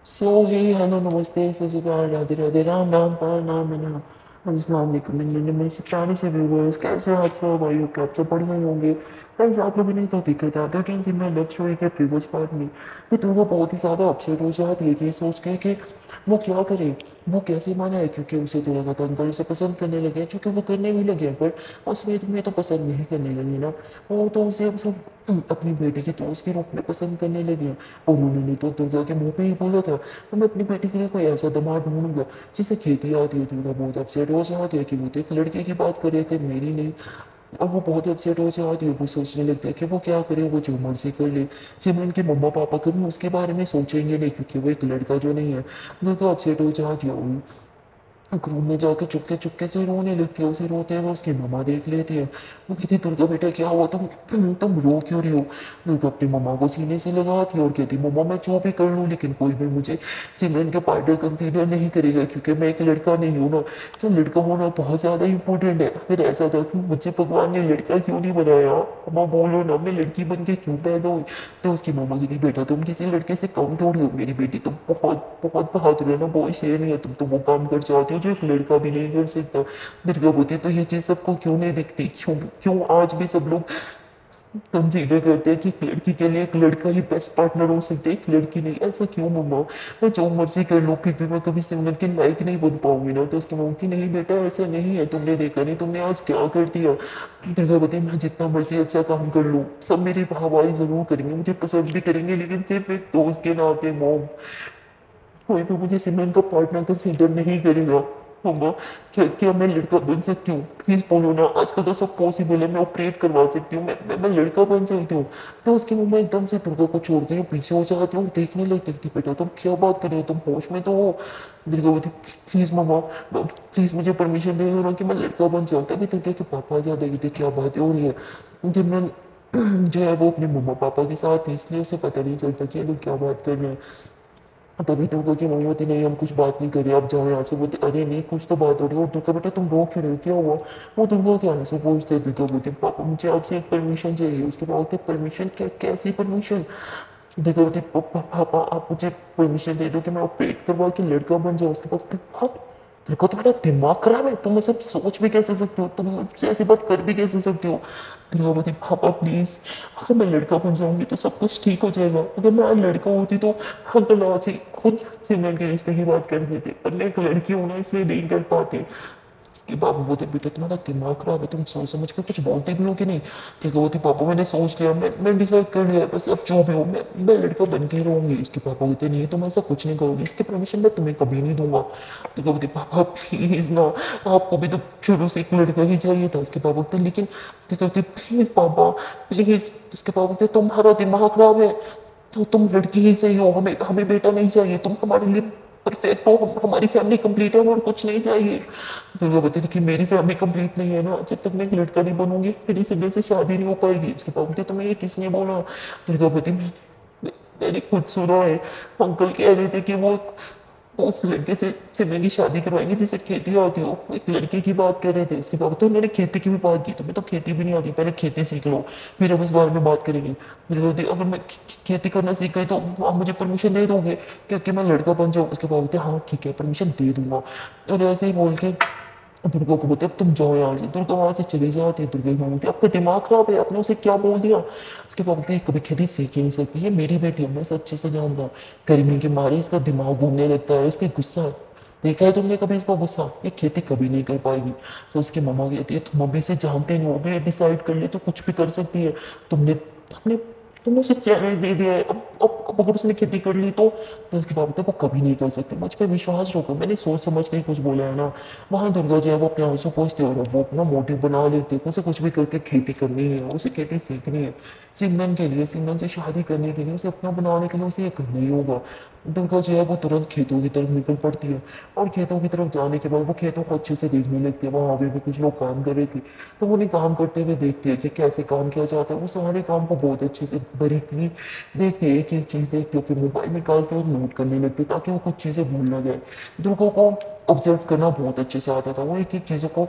सो हे hello नमस्ते सत श्री अकाल राधे राधे राम राम नाम है ना। अस्सलाम वालेकुम मेरे शैतानी से व्यूवर्स कैसे हो आप सब भाई होके आप सब बढ़िया ही होंगे। फ्रेंड्स आप लोगों ने तो दिक्कत आता है टेंशन में लेफ्ट शो के प्रीवियस पार्ट में कि तुमको बहुत ही ज़्यादा अपसेट हो जाती है ये सोच के कि वो क्या करे, वो कैसे माना है क्योंकि उसे तो लगा था अंकल उसे पसंद करने लगे चूँकि वो करने भी लगे पर उसमें तुम्हें तो पसंद नहीं करने लगे ना। वो तो उसे अब सब अपनी बेटी के दोस्त के रूप में पसंद करने लगे और उन्होंने तो दुर्गा के मुंह पे ही बोला था तो मैं अपनी बेटी के लिए कोई ऐसा दामाद ढूंढूंगा जिसे खेती आती है। दुर्गा बहुत अपसेट हो जाती है कि वो तो एक लड़के की बात कर रहे थे मेरी नहीं। और वो बहुत अपसेट हो जाती है, वो सोचने लगता है कि वो क्या करे, वो जो मर्जी कर ले। सिमरन के मम्मा पापा कभी उसके बारे में सोचेंगे नहीं क्योंकि वो एक लड़का जो नहीं है। दुर्गा अपसेट हो जाती है रूम में जाके चुपके चुपके से रोने लगती है, उसे रोते हुए उसकी मम्मा देख लेती है। वो कहती है दुर्गा बेटा क्या हुआ, तुम रो क्यों रही हो। दुर्गा अपनी मम्मा को सीने से लगाती है और कहती है मम्मा मैं जो भी कर लूँ लेकिन कोई भी मुझे सिमरन का पार्टनर कंसीडर नहीं करेगा क्योंकि मैं एक लड़का नहीं हूँ ना। तो लड़का होना बहुत ज़्यादा इंपॉर्टेंट है। फिर ऐसा था कि मुझे भगवान ने लड़का क्यों नहीं बनाया, मम्मा बोलो ना मैं लड़की बन के क्यों पैदा हुई। तो उसकी मम्मा कहती बेटा तुम किसी लड़के से कम थोड़ी हो मेरी बेटी, तुम बहुत बहुत बहादुर है ना, बहुत शेर नहीं है, तुम तो वो काम कर जाती हो जो एक लड़का भी नहीं कर सकता। दुर्गा बोलती तो ये चीज़ सबको क्यों नहीं दिखती, क्यों क्यों आज भी सब लोग कंसीडर करते हैं कि एक लड़की के लिए एक लड़का ही बेस्ट पार्टनर हो सकता है, एक लड़की नहीं। ऐसा क्यों मम्मा, मैं जो मर्जी कर लूँ फिर भी मैं कभी सिमरन के लायक नहीं बन पाऊंगी ना। तो उसकी मम्मी की नहीं बेटा ऐसा नहीं है, तुमने देखा नहीं तुमने आज क्या कर दिया। दुर्गा बताई मैं जितना मर्जी अच्छा काम कर लूँ सब मेरी वाहवाही जरूर करेंगे, मुझे पसंद भी करेंगे लेकिन सिर्फ एक दोस्त के नाते मॉम, कोई भी मुझे सिमरन का पार्टनर कंसीडर नहीं करेगा। मम्मा क्या मैं लड़का बन सकती हूँ, प्लीज़ बोलो ना, आजकल तो सब पॉसिबल है, मैं ऑपरेट करवा सकती हूँ, मैं लड़का बन सकती हूँ। तो उसकी मम्मा एकदम से दुर्गा को छोड़ के पीछे हो जाती है और देखने लगती थी बेटा तुम क्या बात कर रहे हो, तुम होश में तो हो। दुर्गा बोलती प्लीज़ मम्मा, प्लीज़ मुझे परमिशन दे दो ना कि मैं लड़का बन जाऊँ। तभी दुर्गा के पापा आ जाते कहते क्या बातें हो रही है। जिमरन जो है वो अपने मम्मा पापा के साथ है इसलिए उसे पता नहीं चलता कि ये लोग क्या बात कर रहे हैं। तभी दुर्गा की मम्मी होती नहीं हम कुछ बात नहीं कर रहे आप जाओ यहाँ से। बोलते अरे नहीं कुछ तो बात हो रही है। और दुर्गा बेटा तुम रो क्यों रहे हो, क्या हुआ। वो दुर्गा के आने से पूछते दुर्गा बोलती पापा मुझे आपसे एक परमिशन चाहिए। उसके बाद बोलते परमिशन क्या, कैसी परमिशन। दुर्गा बोलती पापा आप मुझे परमिशन दे दो कि मैं ऑपरेट करवा के लड़का बन जाऊँ। उसके बाद बोलते हाँ तेरे को तुम्हारा दिमाग खराब है, तुम ऐसा सोच भी कैसे सकते हो, तुम मुझसे ऐसी बात कर भी कैसे सकते हो। दुर्गा बोलती पापा प्लीज अगर मैं लड़का बन जाऊंगी तो सब कुछ ठीक हो जाएगा, अगर मैं लड़का होती तो अंकल आज ही खुद सिमरन के रिश्ते की बात कर देते, पर मैं एक लड़की हूँ ना इसलिए नहीं कर पाते। उसके बाबू बोलते बेटा तुम्हारा दिमाग खराब है, तुम सोच समझ कर कुछ बोलते भी हो कि नहीं। ठीक है बोलती पापा मैंने सोच लिया, मैं डिसाइड कर लिया, बस अब जो भी हो मैं लड़का बन के ही रहूंगी। उसके पापा बोलते नहीं तुम ऐसा कुछ नहीं करोगी, इसकी परमिशन मैं तुम्हें कभी नहीं दूंगा। तो बोलते पापा प्लीज ना, आपको भी तो शुरू से एक लड़का ही चाहिए था। उसके पापा बोलते लेकिन तो कहते प्लीज पापा प्लीज। उसके पापा बोलते तुम्हारा दिमाग खराब है, तो तुम लड़की ही सही हो, हमें हमें बेटा नहीं चाहिए, तुम हमारे लिए परफेक्ट हो, हमारी फैमिली कंप्लीट है और कुछ नहीं चाहिए। दुर्गा बताती कि मेरी फैमिली कंप्लीट नहीं है ना, जब तक मैं एक लड़का नहीं बनूंगी मेरी सिमरन से शादी नहीं हो पाएगी। उसके पापा बोलते तुम्हें ये किसने बोला। दुर्गा बताती मैंने खुद सुना है, अंकल कह रहे थे कि वो उस लड़के से सिमरन की शादी करवाएंगे जिसे खेती आती हो। वो एक लड़के की बात कर रहे थे। उसके बाद तो उन्होंने खेती की भी बात की, तुम्हें तो खेती भी नहीं आती, पहले खेती सीख लो फिर हम इस बारे में बात करेंगे। मेरे को अगर मैं खेती करना सीख गई तो आप मुझे परमिशन दे दोगे क्योंकि मैं लड़का बन जाऊँ। उसके बाद बोलते हाँ ठीक है परमिशन दे दूंगा। और ऐसे ही बोल के दुर्गा को बोलते अब तुम जाओ यहाँ से। दुर्गा वहाँ से चली जाती है। दुर्गा को बोलती आपका दिमाग खराब है, आपने उसे क्या बोल दिया। उसके बाद बोलते कभी खेती सीख ही नहीं सकती, ये मेरी बेटी है मैं इसे अच्छे से जानता हूँ। गर्मी के मारे इसका दिमाग घूमने लगता है, इसके गुस्सा देखा है तुमने कभी इसका गुस्सा, ये खेती कभी नहीं कर पाएगी। तो उसकी मम्मा कहती है तुम अभी से जानते नहीं हो, अभी डिसाइड कर ले तो कुछ भी कर सकती है। तुमने तुमने तुमने उसे चैलेंज दे दिया है, अब अगर उसने खेती कर ली तो उसके बाद वो कभी नहीं कर सकती। मुझ पर विश्वास रखो, मैंने सोच समझ के ही कुछ बोला है ना। वहाँ दुर्गा जो है वो अपने आंसू पोंछते और वो अपना मोटिव बना लेते हैं, उसे कुछ भी करके खेती करनी है, उसे खेती सीखनी है। सिमरन के लिए, सिमरन से शादी करने के लिए, उसे अपना बनाने के लिए उसे ये करना ही होगा। दुर्गा जो है वो तुरंत खेतों की तरफ निकल पड़ती है और खेतों की तरफ जाने के बाद वो खेतों को अच्छे से देखने लगती है। वहाँ अभी भी कुछ लोग काम कर रहे थे तो वो उन्हें काम करते हुए देखती है कि कैसे काम किया जाता है। वो सारे काम को बहुत अच्छे से बारीकी देखती है, एक एक चीज़ देखती है, फिर मोबाइल निकाल के और नोट करने लगती है ताकि वो कुछ चीज़ें भूल ना जाए। दुर्गा को ऑब्जर्व करना बहुत अच्छे से आता था, वो एक एक चीज़ों को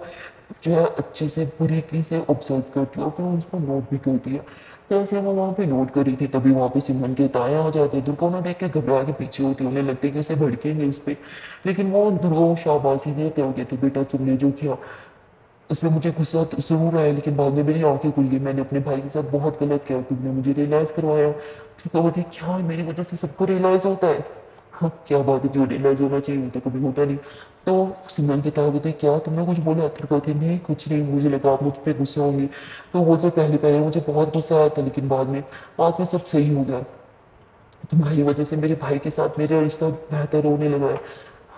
जो है अच्छे से बारीकी से ऑब्जर्व करती है और फिर उसको नोट भी करती है। तो ऐसे वो वहाँ पे नोट कर रही थी, तभी वहाँ पे सिमरन के ताया आ जाते हैं। दुर्गा उन्हें देख के घबरा के पीछे होती है, उन्हें लगता है कि उसे भड़केंगे उस पर, लेकिन वो दुर्गा को शाबाशी देते हो, कहते बेटा तुमने जो किया उस पर मुझे गुस्सा तो ज़रूर आया, लेकिन बाद में मेरी आंखें खुल गई, मैंने अपने भाई के साथ बहुत गलत किया, तुमने मुझे रियलाइज़ करवाया। ठीक है, बोलती क्या मेरी वजह से सबको रियलाइज़ होता है? हाँ क्या बात है, जो रियलाइज़ होना चाहिए वो तो कभी होता नहीं। तो सिमरन के ताऊ बोलते क्या तुमने कुछ बोला? तो कहते नहीं कुछ नहीं, मुझे लगा आप मुझ पर गुस्सा होंगी। तो बोलते पहले पहले मुझे बहुत गुस्सा आया था, लेकिन बाद में सब सही हो गया। तुम्हारी वजह से मेरे भाई के साथ मेरा रिश्ता बेहतर होने लगा है,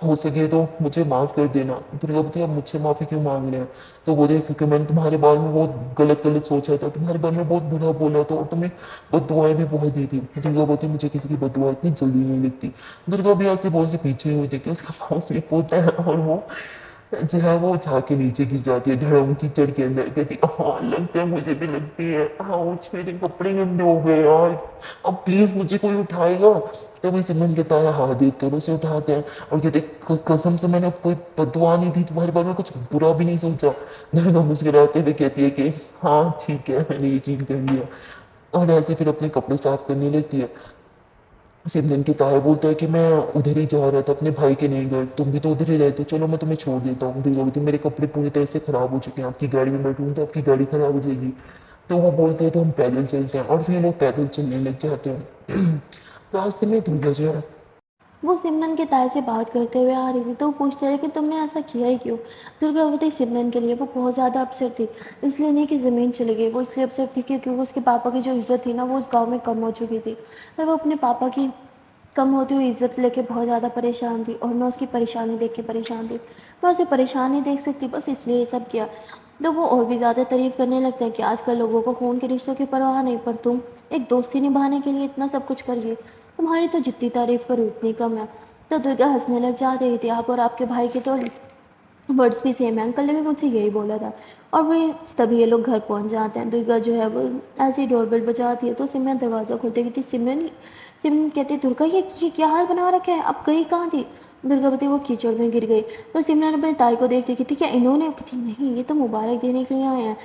हो सके तो मुझे माफ़ कर देना। दुर्गा बोलती अब मुझसे माफ़ी क्यों मांग रहे हैं? तो बोले क्योंकि मैंने तुम्हारे बारे में बहुत गलत गलत सोचा था, तुम्हारे बारे में बहुत बुरा बोला था और तुम्हें बददुआएं भी बहुत दी थी। दुर्गा बोलती मुझे किसी की बददुआ इतनी जल्दी नहीं लगती। दुर्गा भी ऐसे बोल के पीछे हुई थी कि उसका पाँव स्लिप होता है और वो जो है वो उठा के नीचे गिर जाती है धड़म कीचड़ के अंदर, कहती हाँ लगता है मुझे भी लगती है, हाँ मेरे कपड़े गंदे हो गए यार, अब प्लीज़ मुझे कोई उठाएगा। तभी सिमरन कहता है हाँ देखते हैं, उसे उठाते हैं और कहते कसम से मैंने कोई बददुआ नहीं दी, तुम्हारे बारे में कुछ बुरा भी नहीं सोचा। दुर्गा मुस्कुराते हुए कहती है कि हाँ ठीक है मैंने यकीन कर लिया, और ऐसे फिर अपने कपड़े साफ करने लगती है। सिमरन के ताया बोलता है कि मैं उधर ही जा रहा था अपने भाई के नए घर, तुम भी तो उधर ही रहते, चलो मैं तुम्हें छोड़ देता हूँ। दुर्गा बोलती मेरे कपड़े पूरी तरह से ख़राब हो चुके हैं, आपकी गाड़ी में बैठूँ तो आपकी गाड़ी ख़राब हो जाएगी। तो वो बोलते हैं तो हम पैदल चलते हैं, और फिर लोग पैदल चलने लग जाते हैं। रास्ते में दुर्गा जो है वो सिमरन के ताए से बात करते हुए आ रही थी, तो वो पूछते रहे कि तुमने ऐसा किया ही क्यों। दुर्गावती सिमरन के लिए वो बहुत ज़्यादा अपसेट थी, इसलिए उन्हीं की ज़मीन चली गई। वो इसलिए अपसेट थी क्योंकि उसके पापा की जो इज़्ज़त थी ना वो उस गांव में कम हो चुकी थी, और वो अपने पापा की कम होती हुई इज़्ज़त लेके बहुत ज़्यादा परेशान थी, और मैं उसकी परेशानी देख के परेशान थी। मैं उसे परेशान नहीं देख सकती, बस इसलिए ये सब किया। तो वो और भी ज़्यादा तारीफ़ करने लगता है कि आजकल लोगों को फ़ोन के रिश्तों की परवाह नहीं, पर तुम एक दोस्ती निभाने के लिए इतना सब कुछ कर गई। तुम्हारी तो जितनी तारीफ़ करूँ उतनी कम है। तो दुर्गा हंसने लग जाती थी। आप और आपके भाई के तो वर्ड्स भी सेम है, अंकल ने भी मुझसे यही बोला था। और वही तभी ये लोग घर पहुंच जाते हैं। दुर्गा जो है वो ऐसे ही डोरबेल बजाती है, तो सिमरन दरवाज़ा खोलते कहती सिमरन। सिमरन कहती दुर्गा ये क्या हाल बना रखा है, अब गई कहाँ थी? दुर्गा बताई वो कीचड़ में गिर गई। तो सिमरन अपने ताई को देखती कहती क्या इन्होंने? कहती नहीं, ये तो मुबारक देने के लिए आए हैं।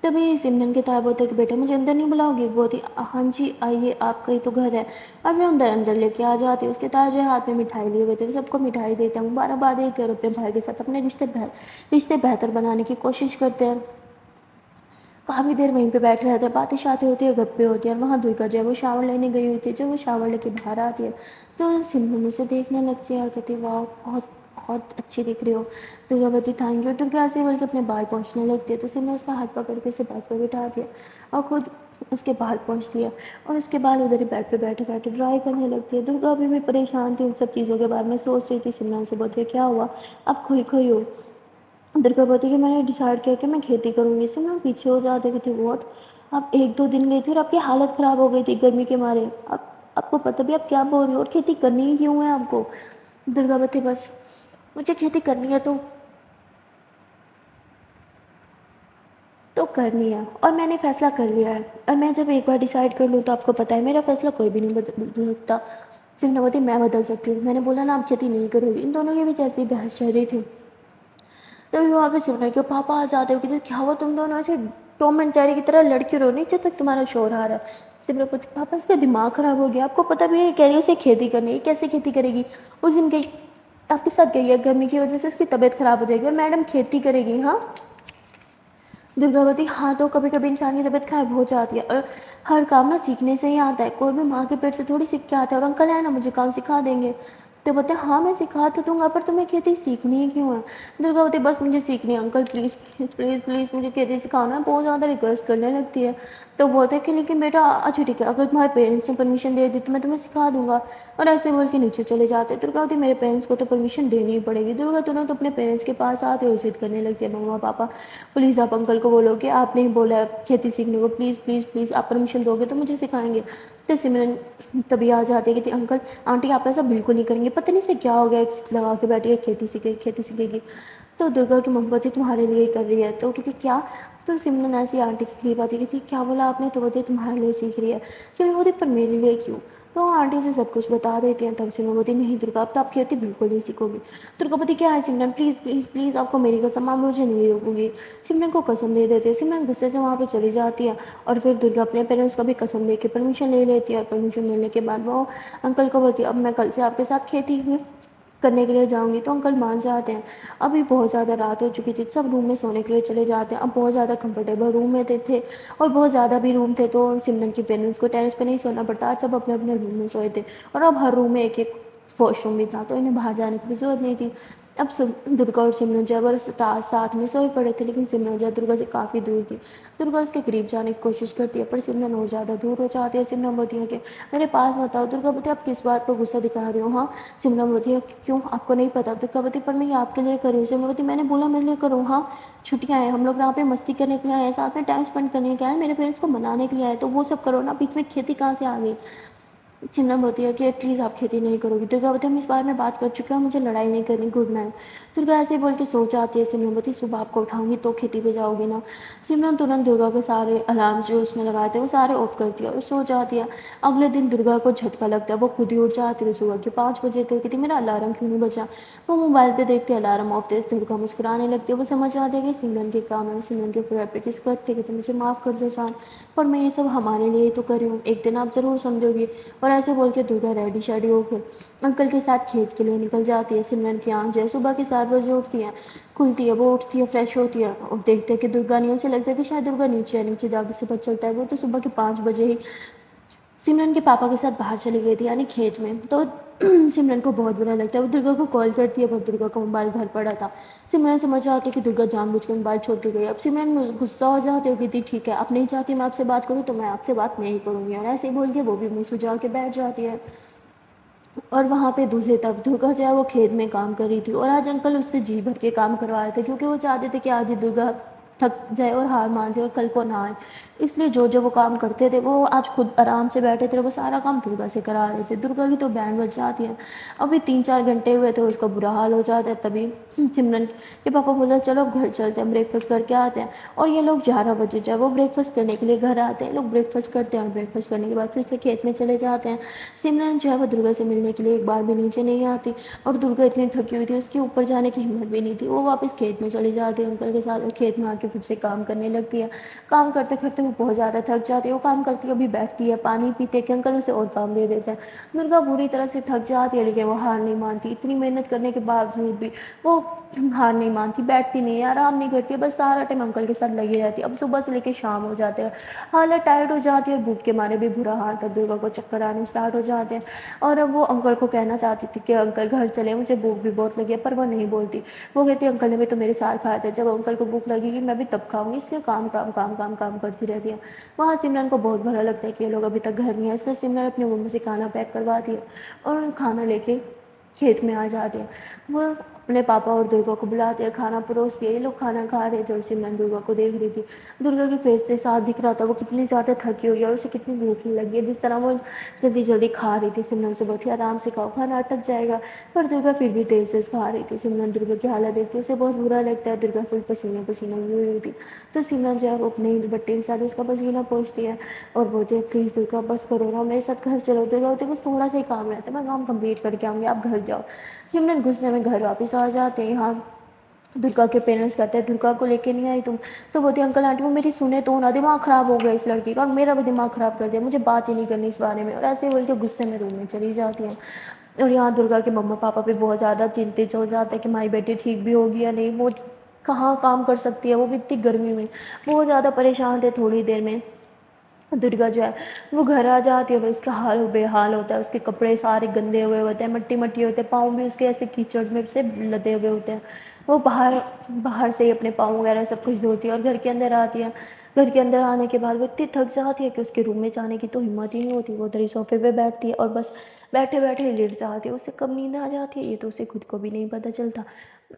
तभी सिमरन के ताई बोलते कि बेटा मुझे अंदर नहीं बुलाओगे? वो बोलती हाँ जी आइए, आपका ही तो घर है। और फिर अंदर अंदर लेके आ जाती है। उसके ताई जो है हाथ में मिठाई लिए हुए थे, सबको मिठाई देते हैं, मुबारकबाद देते हैं, और अपने भाई के साथ अपने रिश्ते बेहतर बनाने की कोशिश करते हैं। काफ़ी देर वहीं पे बैठे रहते हैं, बातें शातें होती है, गप्पे होती है। और वहाँ दुर्गा जो है वो शावर लेने गई हुई थी। जब वो शावर लेके बाहर आती है तो सिमरन उसे देखने लगती है और कहती है वाह बहुत बहुत अच्छी दिख रही हो। दुर्गा बोलती थैंक यू। दुर्गा ऐसे बोल के अपने बाल पहुँचने लगती है, तो सिमरन उसका हाथ पकड़ के उसे बेड पर बिठा दिया और खुद उसके बाल पहुँचती है, और उसके बाल उधर ही बेड पे बैठे बैठे ड्राई करने लगती है। दुर्गा अभी भी परेशान थी, उन सब चीज़ों के बारे में सोच रही थी। सिमरन से बोलती है क्या हुआ, अब खोई खोई हो? दुर्गा बोलती कि मैंने डिसाइड किया कि मैं खेती करूँगी। इससे मैं पीछे हो जाते थे। वॉट? आप 1-2 दिन गई थी और आपकी हालत ख़राब हो गई थी गर्मी के मारे। आप आपको पता भी आप क्या बोल रही हो, और खेती करनी ही क्यों है आपको? दुर्गा बोलती बस मुझे खेती करनी है तो करनी है, और मैंने फ़ैसला कर लिया है। और मैं जब एक बार डिसाइड कर लूँ तो आपको पता है मेरा फ़ैसला कोई भी नहीं बदल सकता। सिमरन मैं बदल सकती हूँ। मैंने बोला ना आप खेती नहीं करोगी। इन दोनों के बीच ऐसी बहस चल रही थी, तभी वहाँ पे सिमरन के पापा आ जाते हो कि क्या हुआ, तुम दोनों ऐसे टॉम एंड जेरी की तरह लड़के रो नहीं जब तक तुम्हारा शोर आ रहा है। सिमरन बोलती पापा इसका दिमाग ख़राब हो गया, आपको पता भी है कह रही है उसे खेती करनी है, कैसे खेती करेगी? उस दिन गई आपके साथ गई है, गर्मी की वजह से इसकी तबीयत ख़राब हो जाएगी और मैडम खेती करेगी। हाँ दुर्गावती हाँ, तो कभी कभी इंसान की तबीयत खराब हो जाती है, और हर काम ना सीखने से ही आता है। कोई भी माँ के पेट से थोड़ी सीख के आता है। और अंकल है ना मुझे काम सिखा देंगे। तो बोलते हैं हाँ मैं सिखा तो दूंगा, पर तुम्हें खेती सीखनी ही क्यों है? दुर्गावती बस मुझे सीखनी है uncle, please please please please मुझे खेती सिखाना है। बहुत ज़्यादा रिक्वेस्ट करने लगती है। तो बोलते हैं कि लेकिन बेटा अच्छा ठीक है, अगर तुम्हारे पेरेंट्स ने परमिशन दे दी तो मैं तुम्हें सिखा दूंगा। और ऐसे बोल के नीचे चले जाते हैं। दुर्गावती मेरे पेरेंट्स को तो परमिशन देनी ही पड़ेगी। दुर्गा तुरंत अपने पेरेंट्स के पास आते और जिद करने लगती है मम्मा पापा प्लीज़ आप अंकल को बोलो कि आपने ही बोला है खेती सीखने को, प्लीज़ प्लीज़ प्लीज़ आप परमिशन दोगे तो मुझे सिखाएंगे। तो सिमरन तभी आ जाती है कि अंकल आंटी आप ऐसा बिल्कुल नहीं करेंगे, पता नहीं से क्या हो गया, एक जिद लगा के बैठी है खेती सीखेगी खेती सीखेगी। तो दुर्गा की मम्मी बोलती तुम्हारे लिए ही कर रही है। तो कहती क्या? तो सिमरन ऐसी आंटी के करीब आती कहती क्या बोला आपने? तो बोलती तुम्हारे लिए सीख रही है। सिमरन बोलती पर मेरे लिए क्यों? तो आंटी उसे सब कुछ बता देती हैं। तब सिमरन बोलती नहीं दुर्गा, अब तो आपकी खेती बिल्कुल नहीं सीखोगी। दुर्गा बोलती क्या है सिमरन, प्लीज़ प्लीज़ प्लीज़ आपको मेरी कसम, आप मुझे नहीं रोकूंगी। सिमरन को कसम दे देते हैं। सिमरन गुस्से से वहाँ पे चली जाती है और फिर दुर्गा अपने पेरेंट्स का भी कसम दे के परमिशन ले लेती है। और परमिशन मिलने के बाद वो अंकल को बोलती है अब मैं कल से आपके साथ खेती करने के लिए जाऊंगी। तो अंकल मान जाते हैं। अभी बहुत ज़्यादा रात हो चुकी थी, सब रूम में सोने के लिए चले जाते हैं। अब बहुत ज़्यादा कंफर्टेबल रूम में थे और बहुत ज़्यादा भी रूम थे, तो सिमरन के पेरेंट्स को टेरेस पे नहीं सोना पड़ता, आज सब अपने अपने रूम में सोए थे। और अब हर रूम में एक एक वॉशरूम भी था, तो इन्हें बाहर जाने की भी ज़रूरत नहीं थी। अब दुर्गा और सिमरन जो है वो साथ में सोए पड़े थे, लेकिन सिमरन जो है दुर्गा से काफ़ी दूर थी। दुर्गा उसके करीब जाने की कोशिश करती है, पर सिमरन और ज़्यादा दूर हो जाती है। सिमरन बोलती है कि मेरे पास मत आओ। दुर्गा बोलती है आप किस बात को गुस्सा दिखा रही हो, हाँ। सिमरन बोलती है क्यों, आपको नहीं पता? दुर्गा बोलती पर मैं ये आपके लिए कर रही हूँ। सिमरन बोलती मैंने बोला मेरे लिए करो, हाँ। छुट्टियाँ हैं, हम लोग यहाँ पे मस्ती करने के लिए आए हैं, साथ में टाइम स्पेंड करने के लिए आए हैं, मेरे पेरेंट्स को मनाने के लिए आए, तो वो सब करो ना, बीच में खेती कहाँ से आ गई? सिमरन बोलती है कि प्लीज़ आप खेती नहीं करोगी। दुर्गा बोलती है हम इस बारे में बात कर चुके हैं, मुझे लड़ाई नहीं करनी, गुड नाइट। दुर्गा ऐसे ही बोल के सो जाती है। सिमरन बोलती है सुबह आपको उठाऊंगी तो खेती पे जाओगी ना। सिमरन तुरंत दुर्गा के सारे अलार्म जो उसने लगाए थे वो सारे ऑफ करती है और सो जाती है। अगले दिन दुर्गा को झटका लगता है, वो खुद ही उठ जाती है। सुबह के 5 बजे थे, कहती मेरा अलार्म क्यों नहीं बजा। वो मोबाइल पे देखते अलार्म ऑफ थे। दुर्गा मुस्कुराने लगती है, वो समझ जाती है कि सिमरन के काम है। सिमरन के फ्लैट पे किस करते कि मुझे माफ़ कर दो जान, पर मैं ये सब हमारे लिए ही तो कर रही हूँ, एक दिन आप ज़रूर समझोगी। और ऐसे बोल के दुर्गा रेडी शेडी होकर अंकल के साथ खेत के लिए निकल जाती है। सिमरन की आँख जो है सुबह के 7 बजे उठती है, खुलती है, वो उठती है, फ्रेश होती है और देखते हैं कि दुर्गा नहीं। उसे लगता है कि शायद दुर्गा नीचे है, नीचे जाके से पता चलता है वो तो सुबह के 5 बजे ही सिमरन के पापा के साथ बाहर चली गई थी, यानी खेत में। तो सिमरन को बहुत बुरा लगता है, वो दुर्गा को कॉल करती है पर दुर्गा का मोबाइल घर पड़ा था। सिमरन समझ आती है कि दुर्गा जानबूझ के मोबाइल छोड़ के गई। अब सिमरन गुस्सा हो जाती है, कहती ठीक है आप नहीं चाहती मैं आपसे बात करूँ तो मैं आपसे बात नहीं करूँगी, और ऐसे ही बोल के वो भी मुँह सुझा के बैठ जाती है। और वहाँ पे दूसरी तरफ दुर्गा जो है वो खेत में काम कर रही थी और आज अंकल उससे जी भर के काम करवा रहे थे, क्योंकि वो चाहते थे कि आज ही दुर्गा थक जाए और हार मान जाए और कल को ना आए। इसलिए जो जो वो काम करते थे वो आज खुद आराम से बैठे थे, वो सारा काम दुर्गा से करा रहे थे। दुर्गा की तो बैंड बज जाती है। अभी 3-4 घंटे हुए तो उसका बुरा हाल हो जाता है। तभी सिमरन के पापा बोलते हैं चलो अब घर चलते हैं, ब्रेकफास्ट करके आते हैं। और ये लोग 11 बजे जो है वो ब्रेकफास्ट करने के लिए घर आते हैं। लोग ब्रेकफास्ट करते हैं और ब्रेकफास्ट करने के बाद फिर से खेत में चले जाते हैं। सिमरन जो है वो दुर्गा से मिलने के लिए एक बार भी नीचे नहीं आती, और दुर्गा इतनी थकी हुई थी उसके ऊपर जाने की हिम्मत भी नहीं थी। वो वापस खेत में चली जाती है अंकल के साथ और खेत में आके फिर से काम करने लगती है। काम करते करते वो बहुत ज़्यादा थक जाती है। वो काम करती है, अभी बैठती है, पानी पीते है कि अंकल उसे और काम दे देते हैं। दुर्गा बुरी तरह से थक जाती है, लेकिन वो हार नहीं मानती। इतनी मेहनत करने के बावजूद भी वो हार नहीं मानती, बैठती नहीं है, आराम नहीं करती है, बस सारा टाइम अंकल के साथ लगी रहती है। अब सुबह से लेकर शाम हो जाते हैं, हालत टायर्ड हो जाती है और भूख के मारे भी बुरा हाल था। दुर्गा को चक्कर आने स्टार्ट हो जाते हैं। और अब वो अंकल को कहना चाहती थी कि अंकल घर चले, मुझे भूख भी बहुत लगी है, पर वो नहीं बोलती। वो कहती अंकल ने भी तो मेरे साथ खाया था, जब अंकल को भूख लगेगी मैं भी तब खाऊंगी, इसलिए काम काम काम काम काम करती रहती है। वहाँ सिमरन को बहुत बुरा लगता है कि ये लोग अभी तक घर नहीं आए, इसलिए सिमरन अपनी मम्मी से खाना पैक करवाती है और खाना लेके खेत में आ जाते हैं। वो अपने पापा और दुर्गा को बुलाते हैं, खाना परोसती है। ये लोग खाना खा रहे थे और सिमरन दुर्गा को देख रही थी। दुर्गा के फेस से साफ दिख रहा था वो कितनी ज़्यादा थकी हुई है और उसे कितनी भूख लगी है। जिस तरह वो जल्दी जल्दी खा रही थी, सिमरन से बहुत ही आराम से खाओ, खाना अटक जाएगा, पर दुर्गा फिर भी तेज तेज खा रही थी। सिमरन दुर्गा की हालत देखते उसे बहुत बुरा लगता है। दुर्गा फुल पसीने पसीने हुई हुई थी, तो सिमरन जो है वो अपने दुपट्टे के साथ उसका पसीना पोंछती है और बोलती है प्लीज़ दुर्गा बस करो ना, मेरे साथ घर चलो। दुर्गा बोलती है बस थोड़ा सा ही काम रहता है, मैं काम कंप्लीट करके आऊँगी, आप घर जाओ। सिमरन गुस्से में घर वापस आ जाते हैं। यहाँ दुर्गा के पेरेंट्स कहते हैं दुर्गा को लेके नहीं आई तुम, तो बोलती अंकल आंटी वो मेरी सुने तो ना, दिमाग ख़राब हो गया इस लड़की का और मेरा भी दिमाग ख़राब कर दिया, मुझे बात ही नहीं करनी इस बारे में। और ऐसे ही बोल के गुस्से में रूम में चली जाती हैं। और यहाँ दुर्गा के मम्मा पापा भी बहुत ज़्यादा चिंतित हो जाते हैं कि हमारी बेटी ठीक भी होगी या नहीं, वो कहाँ काम कर सकती है, वो भी इतनी गर्मी में। बहुत ज़्यादा परेशान थे। थोड़ी देर में दुर्गा जो है वो घर आ जाती है और इसका हाल बेहाल होता है। उसके कपड़े सारे गंदे हुए होते हैं, मट्टी मट्टी होते हैं, पाँव भी उसके ऐसे कीचड़ में से लदे हुए होते हैं। वो बाहर बाहर से ही अपने पाँव वगैरह सब कुछ धोती है और घर के अंदर आती है। घर के अंदर आने के बाद वो इतनी थक जाती है कि उसके रूम में जाने की तो हिम्मत ही नहीं होती। वो उधर ही सोफे पे बैठती है और बस बैठे बैठे ही लेट जाती है। उससे कब नींद आ जाती है ये तो उसे खुद को भी नहीं पता चलता।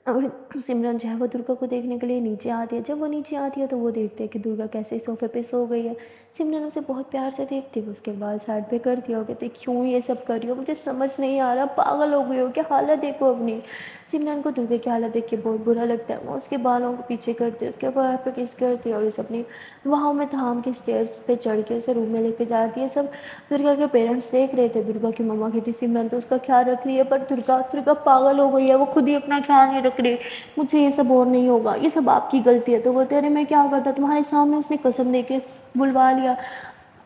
और सिमरन जो है वो दुर्गा को देखने के लिए नीचे आती है। जब वो नीचे आती है तो वो देखते हैं कि दुर्गा कैसे सोफ़े पे सो गई है। सिमरन उसे बहुत प्यार से देखती है, वो उसके बाल साइड पे कर दिया और कहती है, क्यों ये सब कर रही हो, मुझे समझ नहीं आ रहा, पागल हो गई हो क्या, हालत देखो अपनी। सिमरन को दुर्गा की हालत देख के बहुत बुरा लगता है। वो उसके बालों को पीछे करती है, उसके पैर पे किस करती है और उसे अपनी बाहों में थाम के स्टेयर्स पे चढ़ के उसे रूम में लेके जाती है। सब दुर्गा के पेरेंट्स देख रहे थे। दुर्गा की मम्मा कहती, सिमरन तो उसका ख्याल रख रही है, पर दुर्गा दुर्गा पागल हो गई है, वो खुद ही अपना ख्याल नहीं रख रही, मुझे ये सब और नहीं होगा, ये सब आपकी गलती है। तो बोलते, अरे मैं क्या करता, तुम्हारे सामने उसने कसम दे के बुलवा लिया।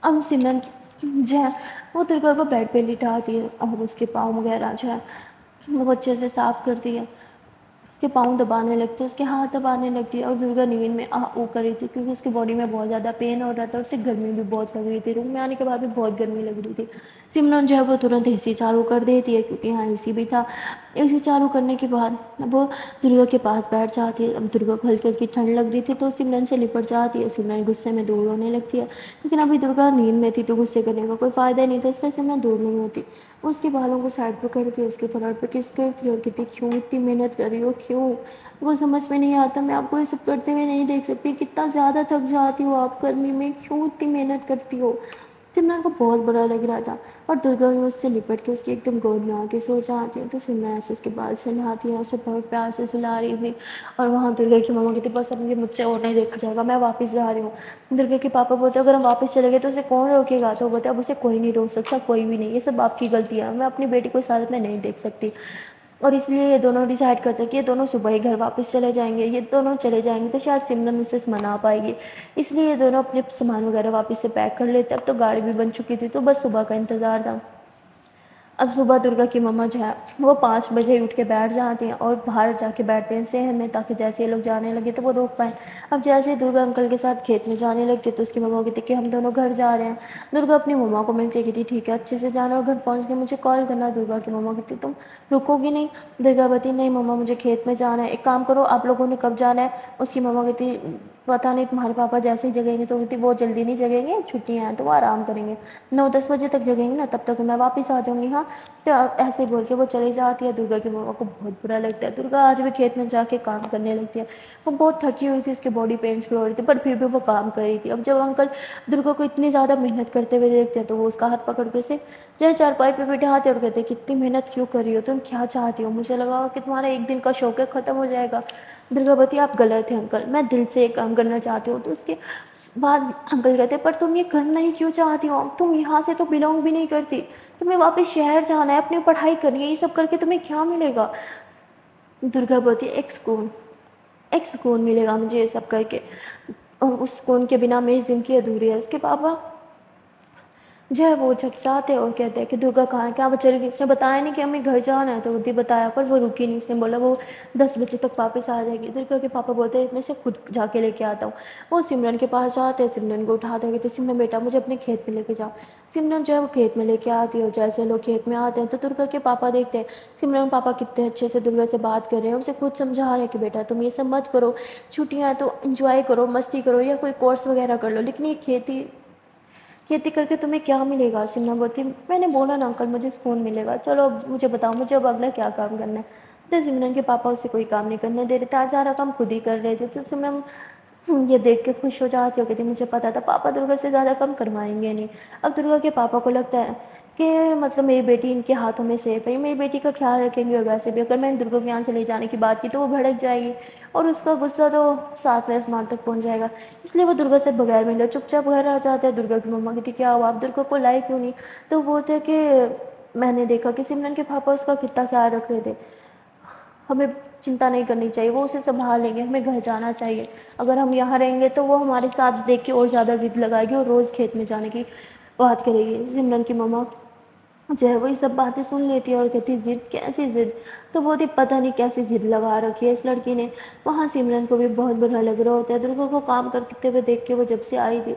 अब सिमरन जो है वो दुर्गा को बेड पे लिटाती है और उसके पाँव वगैरह जो है वो अच्छे से साफ़ करती है। उसके पाँव दबाने लगते हैं, उसके हाथ दबाने लगती है और दुर्गा नींद में आ ऊ कर रही थी क्योंकि उसकी बॉडी में बहुत ज़्यादा पेन हो रहा था और उसे गर्मी भी बहुत लग रही थी। रूम में आने के बाद भी बहुत गर्मी लग रही थी। सिमरन जो है वो तुरंत एसी चालू कर देती है क्योंकि यहाँ एसी भी था। एसी चालू करने के बाद वो दुर्गा के पास बैठ जाती है। अब दुर्गा को हल्की हल्की ठंड लग रही थी तो सिमरन से लिपट जाती है। सिमरन गुस्से में दूर होने लगती है, लेकिन अभी दुर्गा नींद में थी तो गुस्से करने का कोई फ़ायदा नहीं था, इसलिए सिमरन दूर नहीं होती। वो उसके बालों को साइड पर करती है, उसके फरार पर किस करती है और कहती, क्यों इतनी मेहनत कर रही हो, क्यों। वो समझ में नहीं आता, मैं आपको ये सब करते हुए नहीं देख सकती, कितना ज़्यादा थक जाती हो आप गर्मी में, क्यों इतनी मेहनत करती हो। सिमरन को बहुत बुरा लग रहा था और दुर्गा भी उससे लिपट के उसकी एकदम गोद में आके सो जाती है। तो सिमरन ऐसे उसके बाल सहलाती है, उसे बहुत प्यार से सुला रही थी। और वहाँ दुर्गा की मम्मा कहती, बस अब ये मुझसे और नहीं देखा जाएगा, मैं वापस जा रही हूँ। दुर्गा के पापा बोलते, अगर हम वापस चले गए तो उसे कौन रोकेगा। तो वो बोलते, अब उसे कोई नहीं रोक सकता, कोई भी नहीं, ये सब आपकी गलती है, मैं अपनी बेटी को इस हालत में नहीं देख सकती। और इसलिए ये दोनों डिसाइड करते हैं कि ये दोनों सुबह ही घर वापस चले जाएंगे। ये दोनों चले जाएंगे तो शायद सिमरन उससे मना पाएगी, इसलिए ये दोनों अपने सामान वगैरह वापस से पैक कर लेते। अब तो गाड़ी भी बन चुकी थी तो बस सुबह का इंतज़ार था। अब सुबह दुर्गा की मम्मा जो है वो 5 बजे ही उठ के बैठ जाती हैं और बाहर जाके बैठते हैं शहर में, ताकि जैसे ये लोग जाने लगे तो वो रोक पाएँ। अब जैसे ही दुर्गा अंकल के साथ खेत में जाने लगती है तो उसकी मम्मा कहती है कि हम दोनों घर जा रहे हैं। दुर्गा अपनी मम्मा को मिलती है, कहती ठीक है अच्छे से जाना और घर पहुँच के मुझे कॉल करना। दुर्गा की मम्मा कहती, तुम रुकोगी नहीं। दुर्गा कहती, नहीं मम्मा मुझे खेत में जाना है, एक काम करो आप लोगों ने कब जाना है। उसकी मम्मा कहती, पता नहीं तुम्हारे पापा जैसे ही जगेंगे। तो कहती, वो जल्दी नहीं जगेंगे, छुट्टियाँ हैं तो वो आराम करेंगे, 9-10 बजे तक जगेंगे ना, तब तक मैं वापस आ जाऊँगी। हाँ, तो ऐसे ही बोल के वो चली जाती है। दुर्गा की मम्मा को बहुत बुरा लगता है। दुर्गा आज भी खेत में जाके काम करने लगती है। वो बहुत थकी हुई थी, उसकी बॉडी पेन्स भी हो रही थी, पर फिर भी वो काम कर रही थी। अब जब अंकल दुर्गा को इतनी ज़्यादा मेहनत करते हुए देखते हैं तो वो उसका हाथ पकड़ के उसे जो है चारपाई पे बिठाते और कहते हैं, कितनी मेहनत क्यों कर रही हो, तुम क्या चाहती हो, मुझे लगा कि तुम्हारा एक दिन का शौक है ख़त्म हो जाएगा। दुर्गावती, आप गलत हैं अंकल, मैं दिल से ये काम करना चाहती हूँ। तो उसके बाद अंकल कहते, पर तुम ये करना ही क्यों चाहती हो, तुम यहाँ से तो बिलोंग भी नहीं करती, तुम्हें वापस शहर जाना है, अपनी पढ़ाई करनी है, ये सब करके तुम्हें क्या मिलेगा। दुर्गा बोलती है, एक सुकून मिलेगा मुझे ये सब करके, और उस सुकून के बिना मेरी ज़िंदगी अधूरी है। उसके पापा जो है वो चकचाते और कहते हैं कि दुर्गा कहाँ है, क्या वो चली गई, उसने बताया नहीं कि हमें घर जाना है। तो उदी बताया, पर वो रुकी नहीं, उसने बोला वो 10 बजे तक वापस आ जाएगी। दुर्गा के पापा बोलते हैं, मैं से खुद जाके लेके आता हूँ। वो सिमरन के पास जाते हैं, सिमरन को उठाते हैं, कहते, सिमरन बेटा मुझे अपने खेत में लेके जाओ। सिमरन जो है वो खेत में लेके आती है और जैसे लोग खेत में आते हैं तो दुर्गा के पापा देखते हैं सिमरन पापा कितने अच्छे से दुर्गा से बात कर रहे हैं, उसे खुद समझा रहे हैं कि बेटा तुम ये सब मत करो, छुट्टियाँ हैं तो इंजॉय करो, मस्ती करो या कोई कोर्स वगैरह कर लो, लेकिन ये खेती करके तुम्हें क्या मिलेगा। सिमरन बोलती, मैंने बोला ना अंकल मुझे सुकून मिलेगा, चलो अब मुझे बताओ मुझे अब अगला क्या काम करना है। तो सिमरन के पापा उसे कोई काम नहीं करने दे रहे थे, आज सारा काम खुद ही कर रहे थे। तो सिमरन ये देख के खुश हो जाती हो, कहती मुझे पता था पापा दुर्गा से ज़्यादा कम करवाएंगे नहीं। अब दुर्गा के पापा को लगता है कि मतलब मेरी बेटी इनके हाथों में सेफ है, ये मेरी बेटी का ख्याल रखेंगे। और वैसे भी अगर मैंने दुर्गा को यहाँ से ले जाने की बात की तो वो भड़क जाएगी और उसका गुस्सा तो 7वें आसमान तक पहुँच जाएगा। इसलिए वो दुर्गा से बगैर मिले चुपचाप घर आ जाता है। दुर्गा की मम्मा कहती, क्या हुआ आप दुर्गा को लाए क्यों नहीं। तो वो बोलते हैं कि मैंने देखा कि सिमरन के पापा उसका कितना ख्याल रख रहे थे, हमें चिंता नहीं करनी चाहिए, वो उसे संभाल लेंगे, हमें घर जाना चाहिए। अगर हम यहाँ रहेंगे तो वो हमारे साथ देख के और ज़्यादा ज़िद लगाएगी और रोज़ खेत में जाने की बात करेगी। सिमरन की मम्मा जो है वो ये सब बातें सुन लेती है और कहती, ज़िद कैसी ज़िद। तो बहुत ही पता नहीं कैसी ज़िद लगा रखी है इस लड़की ने। वहाँ सिमरन को भी बहुत बुरा लग रहा होता है। दुर्गा को काम करते हुए देख के वो जब से आई थी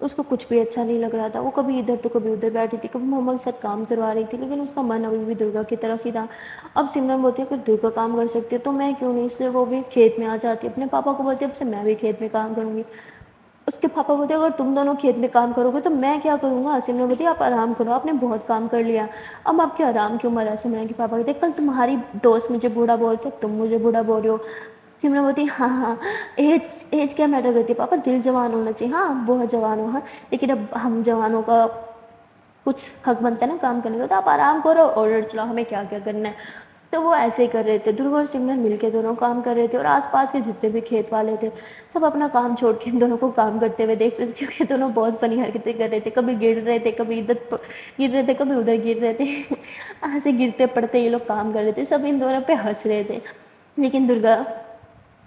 उसको कुछ भी अच्छा नहीं लग रहा था। वो कभी इधर तो कभी उधर बैठी थी, कभी मम्मा के साथ काम करवा रही थी, लेकिन उसका मन अभी भी दुर्गा की तरफ ही था। अब सिमरन बोलती है कि दुर्गा काम कर सकती है तो मैं क्यों नहीं, इसलिए वो भी खेत में आ जाती है। अपने पापा को बोलती है अब से मैं भी खेत में काम करूँगी। اس کے پاپا بولتے اگر تم دونوں کھیت میں کام کرو گے تو میں کیا کروں گا؟ سمرن بولتی آپ آرام کرو، آپ نے بہت کام کر لیا، اب آپ کے آرام کی عمر ہے۔ سمرن کے پاپا کہتے کل تمہاری دوست مجھے بوڑھا بولتے تم مجھے بوڑھا بول رہے ہو۔ سمرن بولتی ہاں ہاں، ایج کیا میٹر کرتی ہے پاپا، دل جوان ہونا چاہیے، ہاں بہت جوان ہو ہاں، لیکن اب ہم جوانوں کا کچھ حق بنتا ہے نا کام کرنے کا، تو آپ آرام کرو آرڈر چلاؤ، ہمیں کیا کیا کرنا ہے۔ تو وہ ایسے ہی کر رہے تھے، دھرو اور سمرن مل کے دونوں کام کر رہے تھے، اور آس پاس کے جتنے بھی کھیت والے تھے سب اپنا کام چھوڑ کے ان دونوں کو کام کرتے ہوئے دیکھ رہے تھے، کیونکہ دونوں بہت فنی حرکتیں کر رہے تھے، کبھی گر رہے تھے، کبھی ادھر گر رہے تھے، کبھی ادھر گر رہے تھے، ایسے گرتے پڑتے یہ لوگ کام کر رہے تھے، سب ان دونوں پہ ہنس رہے تھے، لیکن درگا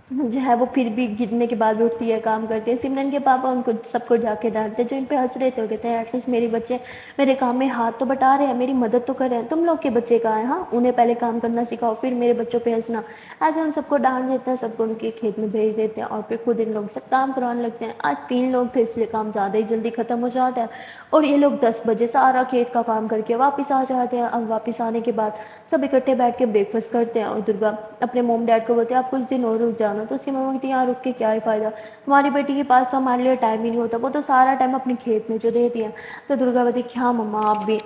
جو ہے وہ پھر بھی گرنے کے بعد بھی اٹھتی ہے، کام کرتی ہے۔ سمرن کے پاپا ان کو سب کو جا کے ڈانٹتے جو ان پہ ہنس رہے تھے، وہ کہتے ہیں ایٹ لیسٹ میرے بچے میرے کام میں ہاتھ تو بٹا رہے ہیں، میری مدد تو کر رہے ہیں، تم لوگ کے بچے کہاں ہیں؟ ہاں انہیں پہلے کام کرنا سکھاؤ پھر میرے بچوں پہ ہنسنا۔ ایسے ان سب کو ڈانٹ دیتے ہیں، سب کو ان کے کھیت میں بھیج دیتے ہیں، اور پھر خود ان لوگ سے کام کروانے لگتے ہیں۔ آج 3 لوگ تھے اس لیے کام زیادہ ہی جلدی ختم ہو جاتا ہے، اور یہ لوگ 10 بجے سارا کھیت کا کام کر کے واپس آ جاتے ہیں۔ اب واپس آنے کے بعد سب اکٹھے بیٹھ کے بریک فاسٹ کرتے ہیں، اور درگا اپنے موم ڈیڈ کو بولتے ہیں آپ کچھ دن اور رک جانا، تو اس کی ماما کہتی ہیں یہاں رک کے کیا ہی فائدہ، تمہاری بیٹی کے پاس تو ہمارے لیے ٹائم ہی نہیں ہوتا، وہ تو سارا ٹائم اپنے کھیت میں جو دیتی ہے۔ تو درگا بولتی کیا مما آپ بھی؟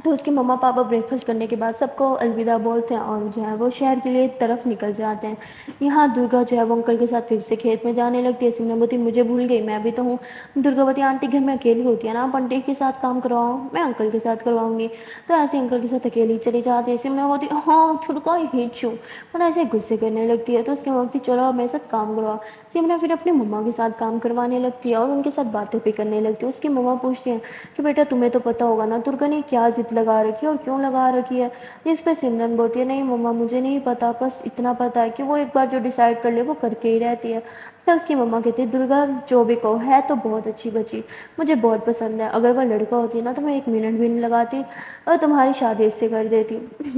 تو اس کے مما پاپا بریک فاسٹ کرنے کے بعد سب کو الوداع بولتے ہیں، اور جو ہے وہ شہر کے لیے طرف نکل جاتے ہیں۔ یہاں درگا جو ہے وہ انکل کے ساتھ پھر سے کھیت میں جانے لگتی ہے۔ سمرن بولتی مجھے بھول گئی، میں بھی تو ہوں۔ درگا بولتی آنٹی گھر میں اکیلی ہوتی ہے نا، آپ آنٹی کے ساتھ کام کرواؤ، میں انکل کے ساتھ کرواؤں گی۔ تو ایسے انکل کے ساتھ اکیلی چلی جاتی ہے۔ سمرن بولتی ہاں درگا ہی چھو، اور ایسے غصے کرنے لگتی ہے، تو اس کے ماما بولتی چلو اب میرے ساتھ کام کرواؤ۔ سمرن پھر اپنی مما کے ساتھ کام کروانے لگتی ہے، اور ان کے ساتھ باتیں بھی کرنے لگتی ہے۔ اس کی مما پوچھتی ہیں کہ بیٹا تمہیں تو پتہ ہوگا نا درگا نے کیا ضد لگا رکھی ہے اور کیوں لگا رکھی ہے؟ جس پہ سمرن بولتی ہے نہیں مما مجھے نہیں پتا، بس اتنا پتا ہے کہ وہ ایک بار جو ڈیسائیڈ کر لے وہ کر کے ہی رہتی ہے۔ تو اس کی مما کہتی ہے درگا جو بھی کہو ہے تو بہت اچھی بچی، مجھے بہت پسند ہے، اگر وہ لڑکا ہوتی نا تو میں 1 منٹ بھی نہیں لگاتی اور تمہاری شادی اس سے کر دیتی۔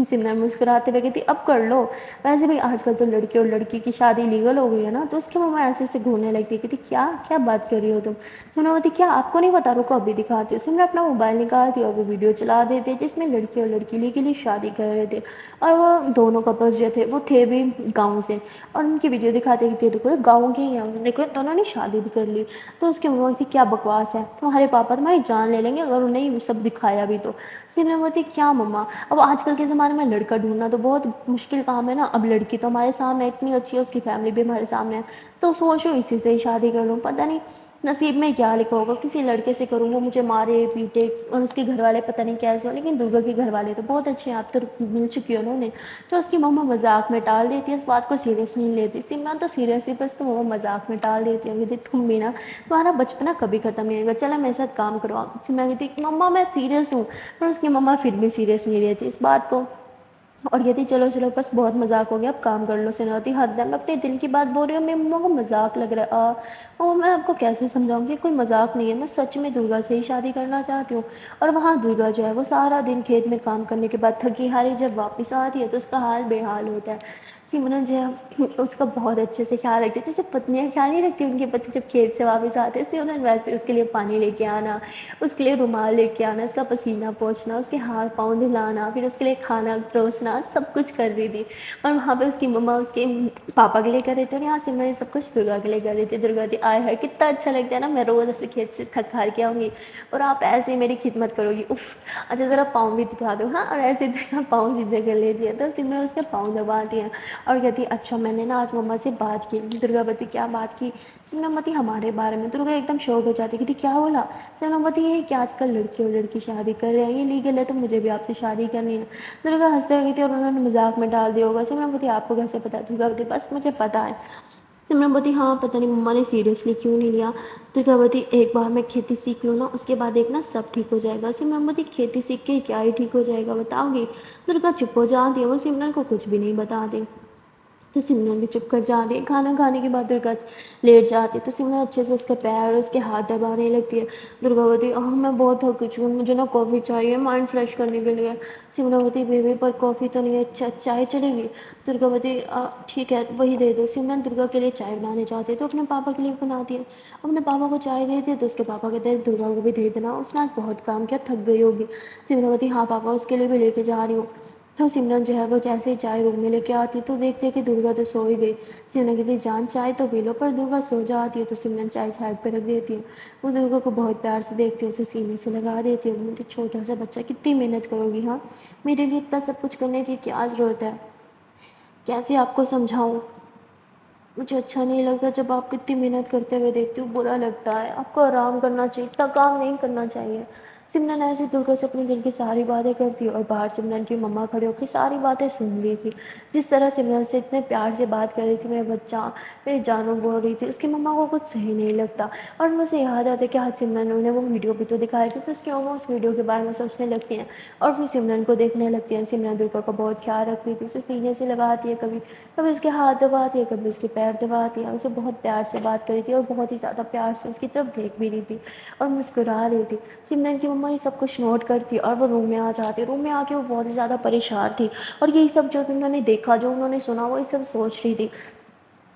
سمرن مسکراتے ہوئے کہتی اب کر لو، ویسے بھی آج کل تو لڑکے اور لڑکی کی شادی لیگل ہو گئی ہے نا۔ تو اس کی مما ایسے سے گھورنے لگتی ہے، کہتی کیا کیا بات کر رہی ہو تم؟ سمرن بولتی کیا آپ کو نہیں پتا، رکو ابھی دکھاتی ہوں۔ سمرن اپنا موبائل نکالتی ہے اور وہ ویڈیو چلا دیتی ہے جس میں لڑکی اور لڑکی لیگلی شادی کر رہے تھے، اور وہ دونوں کپلز جو تھے وہ تھے بھی گاؤں سے، اور ان کی ویڈیو دکھاتے کہتی ہے دیکھو یہ گاؤں کے ہی ہیں، دیکھو دونوں نے شادی بھی کر لی۔ تو اس کی مما کہتی کیا بکواس ہے، تمہارے پاپا تمہاری جان لے لیں گے اگر انہیں یہ سب دکھایا بھی تو۔ سمرن بولتی کیا مما، اب آج کل کے زمانے میں لڑکا ڈھونڈنا تو بہت مشکل کام ہے نا، اب لڑکی تو ہمارے سامنے اتنی اچھی ہے، اس کی فیملی بھی ہمارے سامنے ہے، تو سوچو اسی سے ہی شادی کر لوں، پتہ نہیں نصیب میں کیا لکھا ہوگا، کسی لڑکے سے کروں وہ مجھے مارے پیٹے، اور اس کے گھر والے پتہ نہیں کیسے ہو، لیکن درگا کے گھر والے تو بہت اچھے ہیں، آپ تو مل چکی ہو انہوں نے۔ تو اس کی مما مذاق میں ٹال دیتی ہے، اس بات کو سیریس نہیں لیتی۔ سمرن تو سیریس ہی، بس تو وہ مذاق میں ٹال دیتی ہے، کہتی تم بھی نا تمہارا بچپنا کبھی ختم نہیں ہوگا، چلا میرے ساتھ کام کرواؤ۔ سمرن کہتی مما میں سیریس ہوں، پر اس کی مما پھر بھی سیریس نہیں لیتی اس بات کو، اور کہتی چلو چلو بس بہت مذاق ہو گیا اب کام کر لو۔ سمرن حد ہے، میں اپنے دل کی بات بول رہی ہوں، میری مما کو مذاق لگ رہا ہے اور میں آپ کو کیسے سمجھاؤں کہ کوئی مذاق نہیں ہے، میں سچ میں درگا سے ہی شادی کرنا چاہتی ہوں۔ اور وہاں درگا جو ہے وہ سارا دن کھیت میں کام کرنے کے بعد تھکی ہاری جب واپس آتی ہے تو اس کا حال بے حال ہوتا ہے۔ سمرن جو ہے اس کا بہت اچھے سے خیال رکھتی ہے، جیسے پتنیاں خیال نہیں رکھتی ان کے پتی جب کھیت سے واپس آتے ہیں، سمرن ویسے اس کے لیے پانی لے کے آنا، اس کے لیے رومال لے کے آنا، اس کا پسینہ پوچھنا، اس کے ہاتھ پاؤں دھلانا، پھر اس کے لیے کھانا پروسنا، سب کچھ کر رہی تھی۔ اور وہاں پہ اس کی مما اس کے پاپا کے لیے کر رہی تھی، اور یہاں سمرن یہ سب کچھ درگا کے لیے کر رہی تھی۔ درگا دی آئے ہے کتنا اچھا لگتا ہے نا، میں روز ایسے کھیت سے تھک ہار کے آؤں گی اور آپ ایسے ہی میری خدمت کرو گی، اف اچھا ذرا پاؤں بھی دبا دو ہاں، اور ایسے ہی پاؤں سیدھے کر لیتی ہے۔ تو سمرن اس کے پاؤں دباتی ہیں اور کہتی ہے اچھا میں نے نا آج مما سے بات کی۔ درگا بولتی کیا بات کی؟ سمرن بولتی ہمارے بارے میں۔ درگا ایک دم شوک ہو جاتی ہے، کہتی کیا بولا؟ سمرن بولتی یہ کہ آج کل لڑکی اور لڑکی شادی کر رہے ہیں، یہ لیگل ہے، تو مجھے بھی آپ سے شادی کرنی ہے۔ درگا ہنستے ہوئے کہتی ہے اور انہوں نے مذاق میں ڈال دیا ہوگا۔ سمرن بولتی آپ کو کیسے پتا؟ درگا بولتی بس مجھے پتا ہے۔ سمرن بولتی ہاں پتہ نہیں مما نے سیریسلی کیوں نہیں لیا۔ درگا بولتی ایک بار میں کھیتی سیکھ لوں نا اس کے بعد ایک نا سب ٹھیک ہو جائے گا۔ سمرن بولتی کھیتی سیکھ کے کیا ہی ٹھیک ہو جائے گا بتاؤ گی؟ درگا چپ ہو جاتی ہے، وہ سمرن کو کچھ بھی نہیں بتاتی، تو سمرن بھی چپ کر جاتی ہے۔ کھانا کھانے کے بعد درگا لیٹ جاتی ہے تو سمرن اچھے سے اس کے پیر اور اس کے ہاتھ دبانے لگتی ہے۔ درگا بولتی میں بہت تھک چکی ہوں، مجھے نا کافی چاہیے مائنڈ فریش کرنے کے لیے۔ سمرن بولتی بیبی پر کافی تو نہیں ہے، اچھا چائے چلے گی؟ درگا بولتی ٹھیک ہے وہی دے دو۔ سمرن درگا کے لیے چائے بنانے جاتی ہے تو اپنے پاپا کے لیے بناتی ہے، اپنے پاپا کو چائے دیتی ہے تو اس کے پاپا کہتے ہیں درگا کو بھی دے دینا، اس نے آج بہت کام کیا تھک گئی ہوگی۔ سمرن بولتی ہاں پاپا اس کے لیے بھی لے کے جا رہی ہوں۔ تو सिमरन जो है वो जैसे ही चाय रूम में लेके आती है तो देखते हैं कि दुर्गा तो सो ही गई। सिमरन कहती है जान चाय तो पी लो, पर दुर्गा सो जाती है तो सिमरन चाय साइड पे रख देती है। वो दुर्गा को बहुत प्यार से देखती है, उसे सीने से लगा देती है। वो बोलती छोटा सा बच्चा कितनी मेहनत करोगी, हाँ मेरे लिए इतना सब कुछ करने की क्या ज़रूरत है, कैसे आपको समझाऊँ। मुझे अच्छा नहीं लगता जब आप इतनी मेहनत करते हुए देखती हूँ, बुरा लगता है। आपको आराम करना चाहिए, इतना काम नहीं करना चाहिए। सिमरन ऐसे दुर्गा से अपने दिल की सारी बातें करती है और बाहर सिमरन की मम्मा खड़े होकर सारी बातें सुन रही थी। जिस तरह सिमरन से इतने प्यार से बात कर रही थी, मेरा बच्चा मेरी जानू बोल रही थी, उसकी मम्मा को कुछ सही नहीं लगता। और वो उसे याद आता है कि आज सिमरन ने वो वीडियो भी तो दिखाई थी, तो उसकी मम्मा उस वीडियो के बारे में सोचने लगती हैं और फिर सिमरन को देखने लगती हैं। सिमरन दुर्गा का बहुत ख्याल रखती थी, उसे सीने से लगाती है, कभी कभी उसके हाथ दबाती है, कभी उसके पैर दबाती है। उसे बहुत प्यार से बात करी थी और बहुत ही ज़्यादा प्यार से उसकी तरफ देख भी रही थी और मुस्कुरा रही थी। सिमरन की मम्मा ये सब कुछ नोट करती और वो रूम में आ जाती। रूम में आके वो बहुत ही ज़्यादा परेशान थी और यही सब जो उन्होंने देखा, जो उन्होंने सुना, वो ये सब सोच रही थी।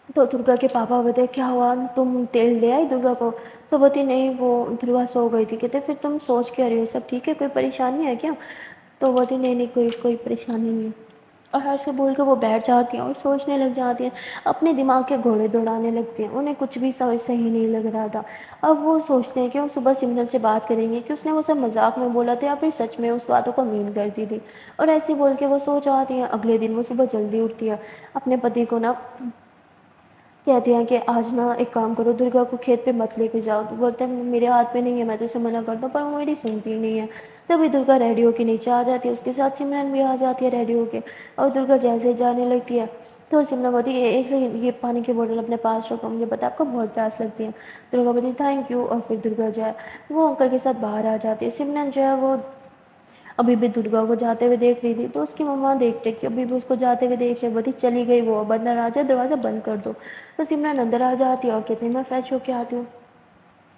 तो दुर्गा के पापा बताए क्या हुआ, तुम तेल ले आई दुर्गा को? तो बोलती नहीं, वो दुर्गा सो गई थी। कहते फिर तुम सोच क्या रही हो, सब ठीक है, कोई परेशानी है क्या? तो बोलती नहीं नहीं, कोई कोई परेशानी नहीं है। और ऐसे बोल के वो बैठ जाती हैं और सोचने लग जाती हैं, अपने दिमाग के घोड़े दौड़ाने लगती हैं। उन्हें कुछ भी समझ सही नहीं लग रहा था। अब वो सोचते हैं कि वो सुबह सिमरन से बात करेंगे कि उसने वो सब मजाक में बोला था या फिर सच में उस बातों को मीन करती थी। और ऐसे बोल के वो सो जाती हैं। अगले दिन वो सुबह जल्दी उठती है, अपने पति को ना कहते हैं कि आज ना एक काम करो, दुर्गा को खेत पे मत लेके जाओ। तो बोलते हैं मेरे हाथ में नहीं है, मैं तो उसे मना करता हूँ, पर वो मेरी सुनती ही नहीं है। तभी दुर्गा रेडी होके नीचे आ जाती है, उसके साथ सिमरन भी आ जाती है रेडी होके। और दुर्गा जैसे ही जाने लगती है तो सिमरन बोलती है एक सेकंड, ये पानी की बोतल अपने पास रखो, मुझे पता है आपको बहुत प्यास लगती है। दुर्गा बोलती है थैंक यू। और फिर दुर्गा जो है वो अंकल के साथ बाहर आ जाती है। सिमरन जो है वो अभी भी दुर्गा को जाते हुए देख रही थी, तो उसकी मम्मा देखते कि अभी भी उसको जाते हुए देख रहे, बोलती चली गई वो, अब अंदर आ जाओ, दरवाज़ा बंद कर दो। तो सिमरन अंदर आ जाती है और कहती है मैं फ्रेश होके आती हूँ।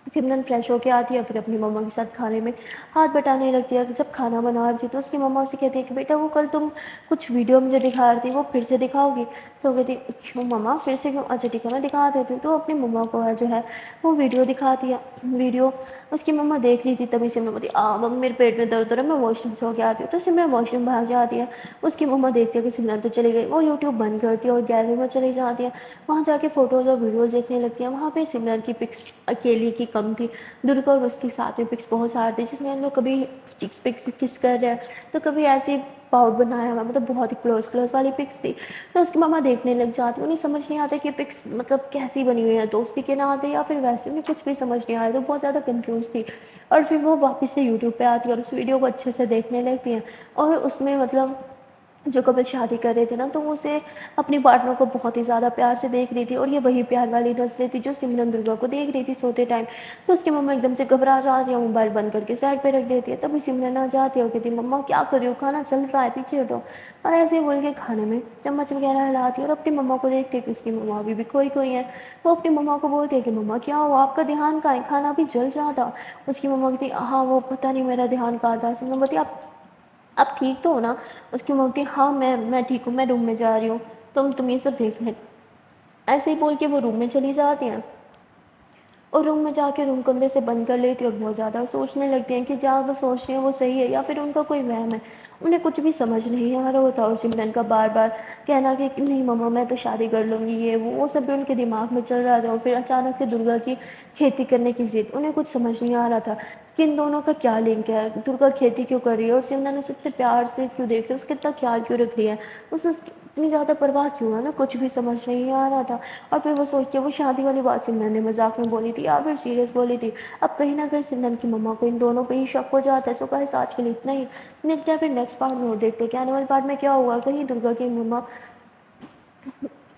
सिमरन फ्रेश होके आती है, फिर अपनी मम्मा के साथ खाने में हाथ बटाने लगती है। जब खाना बना रही थी तो उसकी मम्मा उसे कहती है कि बेटा वो कल तुम कुछ वीडियो मुझे दिखा रही थी, वो फिर से दिखाओगी? तो वो कहती क्यों मम्मा, फिर से क्यों? अच्छा ठीक है, मैं दिखा देती हूँ। तो अपनी मम्मा को है जो है वो वीडियो दिखाती है। वीडियो उसकी मम्मा देख रही थी, तभी सिमरन बोलती मम्मी मेरे पेट में दर्द हो रहा है, मैं वॉशरूम से होके आती हूँ। तो सिमरन वॉशरूम भाग जाती है। उसकी मम्मा देखती है कि सिमरन तो चली गई, वो यूट्यूब बंद करती है और गैलरी में चली जाती है। वहाँ जाके फ़ोटोज़ और वीडियोज़ देखने लगती है। वहाँ पे सिमरन की पिक्स अकेली की कम थी, दुर्गा और उसके साथ में पिक्स बहुत सारे थे, जिसमें हम लोग कभी चिक्स पिक्स किस कर रहे हैं, तो कभी ऐसे पाउट बनाया हुआ, मतलब बहुत ही क्लोज क्लोज वाली पिक्स थी। तो उसकी मम्मा देखने लग जाती, उन्हें समझ नहीं आता कि पिक्स मतलब कैसी बनी हुई है, दोस्ती के नाते या फिर वैसे, उन्हें कुछ भी समझ नहीं आ रहा, तो बहुत ज़्यादा कंफ्यूज थी। और फिर वो वापस से यूट्यूब पे आती है और उस वीडियो को अच्छे से देखने लगती हैं। और उसमें मतलब जो कपिल शादी कर रहे थे ना, तो वो उसे अपनी पार्टनर को बहुत ही ज़्यादा प्यार से देख रही थी और ये वही प्यार वाली नज़रें थी जो सिमरन दुर्गा को देख रही थी सोते टाइम। तो उसकी मम्मा एकदम से घबरा जाती है, मोबाइल बंद करके साइड पे रख देती है। तभी सिमरन आ जाती है और कहती है मम्मा क्या कर रही हो, खाना चल रहा है, पीछे हटो। और ऐसे ही बोल के खाने में चम्मच वगैरह हिलाती है और अपनी मम्मा को देखती है कि उसकी मम्मा अभी भी खोई खोई है। वो अपनी मम्मा को बोलती है कि मम्मा क्या हुआ, आपका ध्यान कहाँ है, खाना अभी जल जाता। उसकी मम्मा कहती हाँ वो पता नहीं मेरा ध्यान कहाँ था। सिमरन बोलती आप ठीक तो हो ना? उसकी मम्मी बोलती हाँ मैं ठीक हूँ, मैं रूम में जा रही हूँ, तुम ये सब देख ले। ऐसे ही बोल के वो रूम में चली जाती हैं और रूम में जाके रूम को अंदर से बंद कर लेती है और बहुत ज़्यादा सोचने लगती हैं कि जहाँ वो सोच रही हैं वो सही है या फिर उनका कोई वहम है। उन्हें कुछ भी समझ नहीं आ रहा होता और सिमरन का बार बार कहना कि नहीं मम्मा मैं तो शादी कर लूँगी, ये वो सब भी उनके दिमाग में चल रहा था। और फिर अचानक से दुर्गा की खेती करने की ज़िद, उन्हें कुछ समझ नहीं आ रहा था कि इन दोनों का क्या लिंक है, दुर्गा खेती क्यों कर रही है और सिमरन उसे इतने प्यार से क्यों देखते है, उसका इतना ख्याल क्यों रख रही है, उसे इतनी ज़्यादा परवाह क्यों है ना, कुछ भी समझ नहीं आ रहा था। और फिर वो सोचती है वो शादी वाली बात सिमरन ने मजाक में बोली थी या फिर सीरियस बोली थी। अब कहीं ना कहीं सिमरन की मम्मा को इन दोनों पे ही शक हो जाता है। सो गाइस आज के लिए इतना ही, मिलते हैं फिर नेक्स्ट पार्ट में और देखते हैं कि आने वाले पार्ट में क्या होगा। कहीं दुर्गा की मम्मा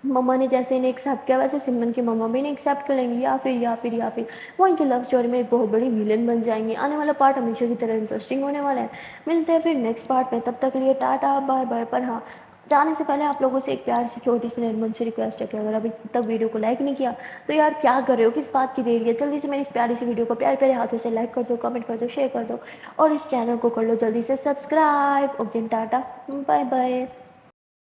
मम्मा ने जैसे इन्हें एक्सेप्ट किया वैसे सिमरन की मम्मा भी इन्हें एक्सेप्ट कर लेंगी, या फिर वो इनकी लव स्टोरी में एक बहुत बड़ी विलन बन जाएंगी। आने वाला पार्ट हमेशा की तरह इंटरेस्टिंग होने वाला है। मिलते हैं फिर नेक्स्ट पार्ट में, तब तक के लिए टाटा बाय बाय। पर हाँ, जाने से पहले आप लोगों से एक प्यार से छोटी सी निर्मल से रिक्वेस्ट है कि अगर अभी तक वीडियो को लाइक नहीं किया तो यार क्या कर रहे हो, किस बात की देरी है, जल्दी से मेरी इस प्यारी सी वीडियो को प्यारे प्यारे हाथों से लाइक कर दो, कमेंट कर दो, शेयर कर दो और इस चैनल को कर लो जल्दी से subscribe. Okay tata bye bye.